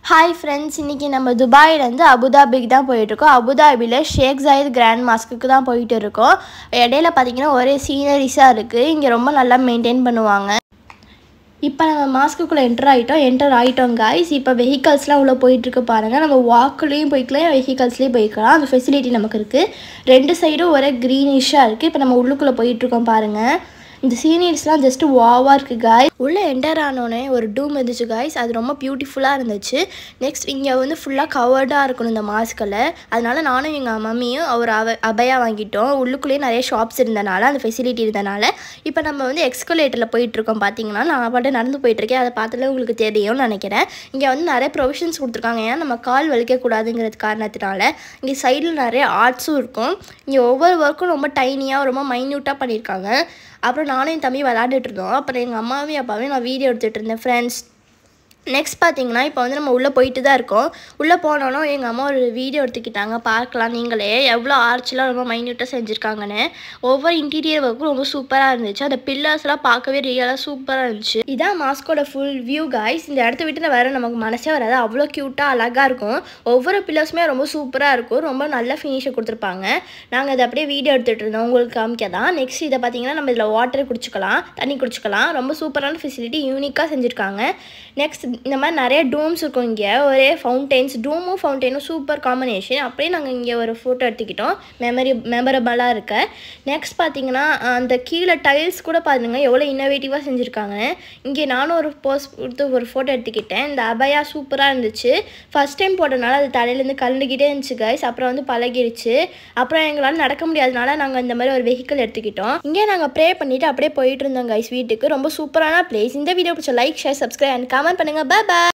Hi friends, இன்னைக்கு நம்ம துபாயில இருந்து அபுதாபிக்கு தான் போயிட்டு இருக்கோம். அபுதாபில ஷேக் ஜாயித் கிராண்ட் மாஸ்க்கு தான் போயிட்டு இருக்கோம். இடையில பாத்தீங்கன்னா ஒரே சீனரிஸா இருக்கு. இங்க ரொம்ப நல்லா மெயின்டைன் பண்ணுவாங்க. இப்போ நம்ம மாஸ்க்குள்ள என்டர் ஆயிட்டோம் गाइस. இப்போ வெஹிக்கல்ஸ்லாம் உள்ள போயிட்டு இருக்கு பாருங்க. நம்ம வாக்லயும் போய்க்கலாம், வெஹிக்கல்ஸ்லயும் போய்க்கலாம். அந்த ஃபெசிலிட்டி நமக்கு இருக்கு. ரெண்டு சைடும் ஒரே கிரீனிஷா இருக்கு. இப்போ நம்ம உள்ளுக்குள்ள போயிட்டு இருக்கோம் பாருங்க. இந்த சீனரிஸ்லாம் ஜஸ்ட் வாவா இருக்கு गाइस. உள்ள என்டர் ஆனோனே ஒரு டூம் இருந்துச்சு गाइस. அது ரொம்ப பியூட்டிஃபுல்லா இருந்துச்சு. நெக்ஸ்ட் இங்க வந்து ஃபுல்லா கவர்டா இருக்கும் இந்த மாஸ்க்ல. அதனால நானும் எங்க மம்மியும் ஒரு அபயா வாங்கிட்டோம். உள்ளுக்குள்ளே நிறைய ஷாப்ஸ் இருந்தனால அந்த ஃபெசிலிட்டி இருந்தனால இப்போ நம்ம வந்து எக்ஸ்கலேட்டர்ல போயிட்டு இருக்கோம். பாத்தீங்கன்னா நான் பாட்டு நடந்து போயிட்டு இருக்கேன். அதை பார்த்தாலே உங்களுக்கு தெரியும்னு நினைக்கிறேன். இங்க வந்து நிறைய ப்ரொவிஷன்ஸ் கொடுத்துருக்காங்க. ஏன்னா நம்ம கால் வலிக்க கூடாதுங்கிறது காரணத்தினால. இங்க சைடுல நிறைய ஆர்ட்ஸும் இருக்கும். இங்க ஒவ்வொரு ஒர்க்கும் ரொம்ப டைனியா ரொம்ப மைன்யூட்டா பண்ணியிருக்காங்க. அப்புறம் நானும் என் தம்பி விளையாண்டுட்டு இருந்தோம். அப்புறம் எங்கள் அம்மாவையும் அப்பாவையும் நான் வீடியோ எடுத்துகிட்டு இருந்தேன் ஃப்ரெண்ட்ஸ். நெக்ஸ்ட் பார்த்தீங்கன்னா இப்போ வந்து நம்ம உள்ளே போயிட்டு தான் இருக்கோம். உள்ளே போனோன்னா எங்கள் அம்மா ஒரு வீடியோ எடுத்துக்கிட்டாங்க. பார்க்கலாம் நீங்களே எவ்வளோ ஆர்ச்லாம் ரொம்ப மைன்யூட்டாக செஞ்சுருக்காங்கன்னு. ஒவ்வொரு இன்டீரியர் ஒர்க்கும் ரொம்ப சூப்பராக இருந்துச்சு. அந்த பில்லர்ஸ்லாம் பார்க்கவே ரியலாக சூப்பராக இருந்துச்சு. இதான் மாஸ்கோட ஃபுல் வியூ गाइस. இந்த இடத்த விட்டு வேறு நமக்கு மனசே வராது. அவ்வளோ க்யூட்டாக அழகாக இருக்கும். ஒவ்வொரு பில்லர்ஸுமே ரொம்ப சூப்பராக இருக்கும். ரொம்ப நல்ல ஃபினிஷை கொடுத்துருப்பாங்க. நாங்கள் அதை அப்படியே வீடியோ எடுத்துகிட்டு இருந்தோம் உங்களுக்கு காமிக்க தான். நெக்ஸ்ட் இதை பார்த்தீங்கன்னா நம்ம இதில் வாட்டர் குடிச்சிக்கலாம், தண்ணி குடிச்சிக்கலாம். ரொம்ப சூப்பரான ஃபெசிலிட்டி யூனிக்காக செஞ்சுருக்காங்க. நெக்ஸ்ட் இந்த மாதிரி நிறைய டோம்ஸ் இருக்கும். இங்கே ஒரே ஃபவுண்டெயின்ஸ், டோமும் ஃபவுண்டெயினும் சூப்பர் காம்பினேஷன். அப்படியே நாங்கள் இங்கே ஒரு ஃபோட்டோ எடுத்துக்கிட்டோம். மெமரபிளாக இருக்கு. நெக்ஸ்ட் பார்த்தீங்கன்னா அந்த கீழே டைல்ஸ் கூட பாருங்க எவ்வளோ இன்னோவேட்டிவாக செஞ்சுருக்காங்க. இங்கே நானும் ஒரு போஸ்ட் கொடுத்து ஒரு ஃபோட்டோ எடுத்துக்கிட்டேன். இந்த அபயா சூப்பராக இருந்துச்சு. ஃபர்ஸ்ட் டைம் போட்டனால அது தலையிலேருந்து கலந்துக்கிட்டே இருந்துச்சு गाइस. அப்புறம் வந்து பழகிடுச்சு. அப்புறம் எங்களால் நடக்க முடியாதனால நாங்கள் இந்த மாதிரி ஒரு வெஹிக்கிள் எடுத்துக்கிட்டோம். இங்கே நாங்கள் ப்ரே பண்ணிவிட்டு அப்படியே போயிட்டு இருந்தோம் गाइस வீட்டுக்கு. ரொம்ப சூப்பரான பிளேஸ். இந்த வீடியோ பிடிச்ச like, share, subscribe and comment பண்ணுங்கள். Bye by.